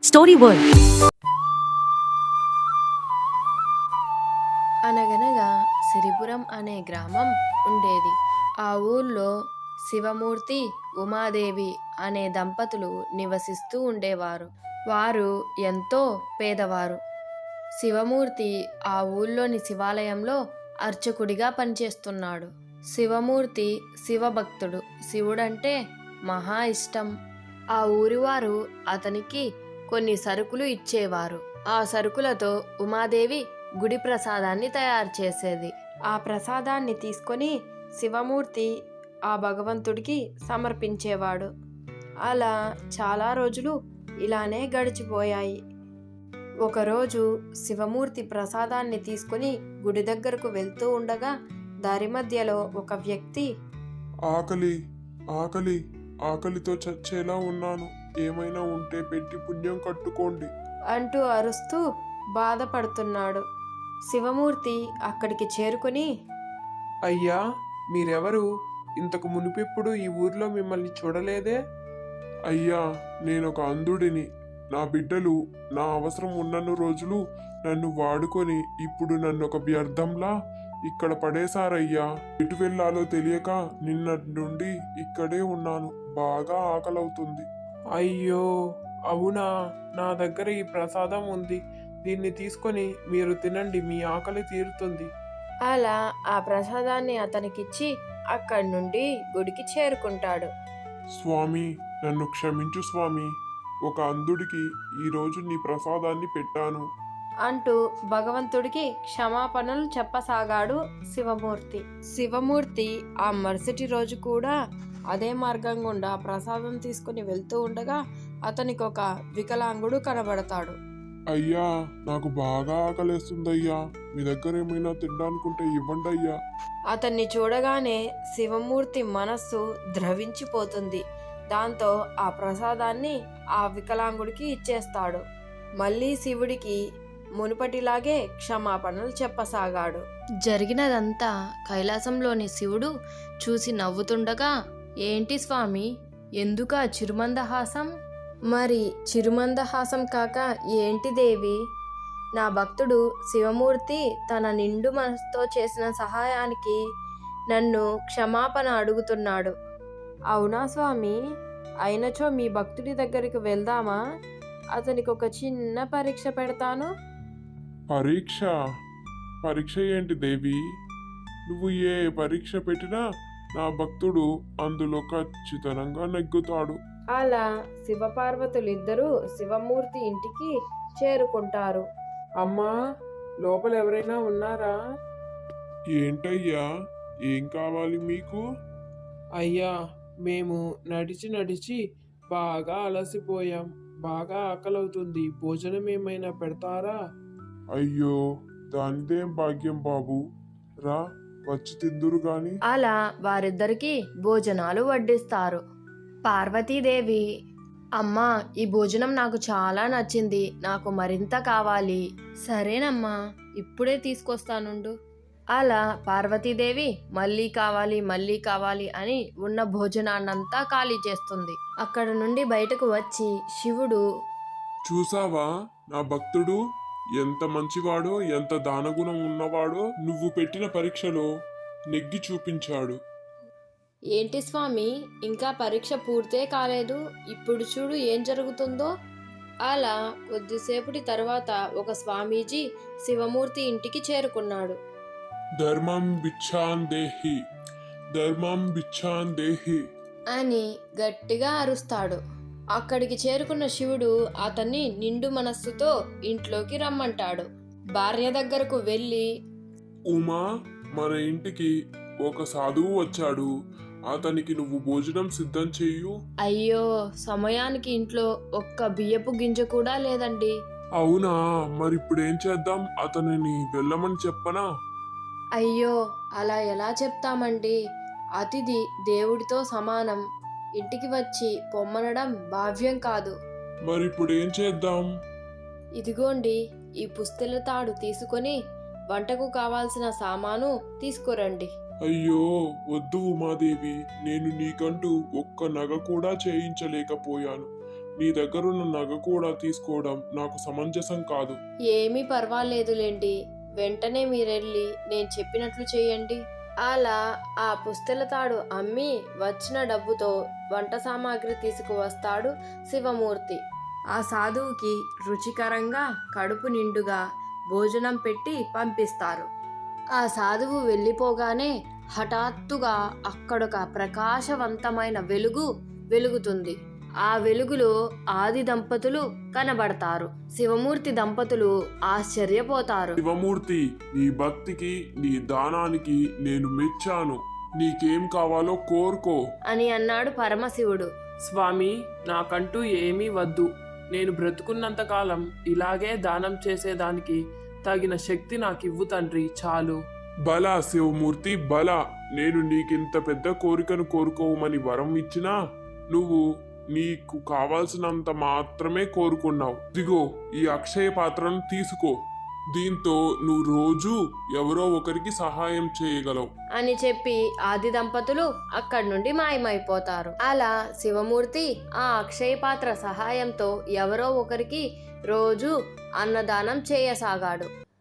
Story world. అనగనగా సిరిపురం అనే గ్రామం ఉండేది. ఆ ఊళ్ళో శివమూర్తి, ఉమాదేవి అనే దంపతులు నివసిస్తూ ఉండేవారు. వారు ఎంతో పేదవారు. శివమూర్తి ఆ ఊళ్ళోని శివాలయంలో అర్చకుడిగా పనిచేస్తున్నాడు. శివమూర్తి శివభక్తుడు. శివుడంటే మహా ఇష్టం. ఆ ఊరివారు అతనికి కొన్ని సరుకులు ఇచ్చేవారు. ఆ సరుకులతో ఉమాదేవి గుడి ప్రసాదాన్ని తయారు చేసేది. ఆ ప్రసాదాన్ని తీసుకొని శివమూర్తి ఆ భగవంతుడికి సమర్పించేవాడు. అలా చాలా రోజులు ఇలానే గడిచిపోయాయి. ఒకరోజు శివమూర్తి ప్రసాదాన్ని తీసుకొని గుడి దగ్గరకు వెళ్తూ ఉండగా దారి మధ్యలో ఒక వ్యక్తి, ఆకలి ఆకలి ఆకలితో చచ్చేలా ఉన్నాను, ఏమైనా ఉంటే పెట్టి పుణ్యం కట్టుకోండి అంటూ అరుస్తూ బాధపడుతున్నాడు. శివమూర్తి అక్కడికి చేరుకొని, అయ్యా, మీరెవరు? ఇంతకు మునిపెప్పుడు ఈ ఊర్లో మిమ్మల్ని చూడలేదే? అయ్యా, నేనొక అంధుడిని. నా బిడ్డలు నా అవసరం ఉన్నన్ని రోజులు నన్ను వాడుకొని ఇప్పుడు నన్ను ఒక వ్యర్థంలా ఇక్కడ పడేశారయ్యా. ఎటు వెళ్ళాలో తెలియక నిన్నటి నుండి ఇక్కడే ఉన్నాను. బాగా ఆకలవుతుంది. అయ్యో, అవునా? నా దగ్గర ఈ ప్రసాదం ఉంది. దీన్ని తీసుకొని మీరు తినండి, మీ ఆకలి తీరుతుంది. అలా ఆ ప్రసాదాన్ని అతనికిచ్చి అక్కడి నుండి గుడికి చేరుకుంటాడు. స్వామి, నన్ను క్షమించు స్వామి. ఒక అంధుడికి ఈరోజు నీ ప్రసాదాన్ని పెట్టాను అంటూ భగవంతుడికి క్షమాపణలు చెప్పసాగాడు శివమూర్తి. శివమూర్తి ఆ మరుసటి రోజు కూడా అదే మార్గం గుండా ప్రసాదం తీసుకుని వెళ్తూ ఉండగా అతనికి ఒక వికలాంగుడు కనబడతాడు. అయ్యా, నాకు బాగా ఆకలేస్తుందయ్యా. మీ దగ్గర ఏమైనా తినడానికుంటే ఇవ్వండి అయ్యా. అతన్ని చూడగానే శివమూర్తి మనస్సు ద్రవించిపోతుంది. దాంతో ఆ ప్రసాదాన్ని ఆ వికలాంగుడికి ఇచ్చేస్తాడు. మళ్ళీ శివుడికి మునుపటిలాగే క్షమాపణలు చెప్పసాగాడు. జరిగినదంతా కైలాసంలోని శివుడు చూసి నవ్వుతుండగా, ఏంటి స్వామి, ఎందుకా చిరుమందహాసం? మరి చిరుమందహాసం కాక ఏంటి దేవి? నా భక్తుడు శివమూర్తి తన నిండు మనసుతో చేసిన సహాయానికి నన్ను క్షమాపణ అడుగుతున్నాడు. అవునా స్వామి? అయినచో మీ భక్తుడి దగ్గరికి వెళ్దామా? అతనికి ఒక చిన్న పరీక్ష పెడతాను. పరీక్ష? పరీక్ష ఏంటి దేవి? నువ్వు ఏ పరీక్ష పెట్టినా నా భక్తుడు అందులో ఖచ్చితంగా నెగ్గుతాడు. అలా శివపార్వతులిద్దరూ శివమూర్తి ఇంటికి చేరుకుంటారు. అమ్మా, లోపల ఎవరైనా ఉన్నారా? ఏంటయ్యా, ఏం కావాలి మీకు? అయ్యా, మేము నడిచి నడిచి బాగా అలసిపోయాం. బాగా ఆకలవుతుంది. భోజనం ఏమైనా పెడతారా? అయ్యో, దానిదేం భాగ్యం బాబు. రా, వచ్చి తిందురు గాని. అలా వారిద్దరికి భోజనాలు వడ్డిస్తారు. పార్వతీదేవి, అమ్మా, ఈ భోజనం నాకు చాలా నచ్చింది, నాకు మరింత కావాలి. సరేనమ్మా, ఇప్పుడే తీసుకొస్తానుండు. అలా పార్వతీదేవి మళ్ళీ కావాలి మళ్ళీ కావాలి అని ఉన్న భోజనాన్నంతా ఖాళీ చేస్తుంది. అక్కడ నుండి బయటకు వచ్చి శివుడు, చూసావా నా భక్తుడు ఎంత మంచివాడో, ఎంత దానగుణం ఉన్నవాడో. నువ్వు పెట్టిన పరీక్షలో నెగ్గి చూపించాడు. ఏంటి స్వామి, ఇంకా పరీక్ష పూర్తే కాలేదు, ఇప్పుడు చూడు ఏం జరుగుతుందో. అలా కొద్దిసేపటి తర్వాత ఒక స్వామీజీ శివమూర్తి ఇంటికి చేరుకున్నాడు. ధర్మం బిచ్చాన్ దేహి, ధర్మం బిచ్చాన్ దేహి అని గట్టిగా అరుస్తాడు. అక్కడికి చేరుకున్న శివుడు అతన్ని నిండు మనస్సుతో ఇంట్లోకి రమ్మంటాడు. భార్య దగ్గరకు వెళ్ళి, ఉమా, మన ఇంటికి ఒక సాధువు వచ్చాడు. అతనికి నువ్వు భోజనం సిద్ధం చెయ్యు. అయ్యో, సమయానికి ఇంట్లో ఒక్క బియ్యపు గింజ కూడా లేదండి. అవునా? మరిప్పుడేం చేద్దాం? అతనిని వెళ్ళమని చెప్పనా? అయ్యో, అలా ఎలా చెప్తామండి? అతిథి దేవుడితో సమానం. ఇంటికి వచ్చి పొమ్మనడం భావ్యం కాదు. మరిప్పుడేం చేద్దాం? ఇదిగోండి, ఈ పుస్తెల తాడు తీసుకొని వంటకు కావాల్సిన సామాను తీసుకురండి. అయ్యో, వద్దు ఉమాదేవి. నేను నీకంటూ ఒక్క నగ కూడా చేయించలేకపోయాను. నీ దగ్గరున్న నగ కూడా తీసుకోవడం నాకు సమంజసం కాదు. ఏమీ పర్వాలేదులేండి, వెంటనే మీరెళ్ళి నేను చెప్పినట్లు చేయండి. అలా ఆ పుస్తెల తాడు అమ్మి వచ్చిన డబ్బుతో వంట సామాగ్రి తీసుకువస్తాడు శివమూర్తి. ఆ సాధువుకి రుచికరంగా కడుపు నిండుగా భోజనం పెట్టి పంపిస్తారు. ఆ సాధువు వెళ్ళిపోగానే హఠాత్తుగా అక్కడొక ప్రకాశవంతమైన వెలుగు వెలుగుతుంది. ఆ వెలుగులో ఆది దంపతులు కనబడతారు. శివమూర్తి దంపతులు ఆశ్చర్యపోతారు. శివమూర్తి, నీ భక్తికి నీ దానానికి నేను మెచ్చాను. నీకేం కావాలో కోరుకో అని అన్నాడు పరమశివుడు. స్వామి, నాకంటూ ఏమీ వద్దు. నేను బ్రతుకున్నంతకాలం ఇలాగే దానం చేసేదానికి తగిన శక్తి నాకివ్వు తండ్రి, చాలు. బలా శివమూర్తి బలా, నేను నీకింత పెద్ద కోరికను కోరుకోమని వరం ఇచ్చినా నువ్వు నీకు కావాల్సినంత మాత్రమే కోరుకున్నావు. ఇదిగో ఈ అక్షయ పాత్రను తీసుకో. దీంతో నువ్వు రోజు ఎవరో ఒకరికి సహాయం చేయగలవు అని చెప్పి ఆది దంపతులు అక్కడి నుండి మాయమైపోతారు. అలా శివమూర్తి ఆ అక్షయ పాత్ర సహాయంతో ఎవరో ఒకరికి రోజు అన్నదానం చేయసాగాడు.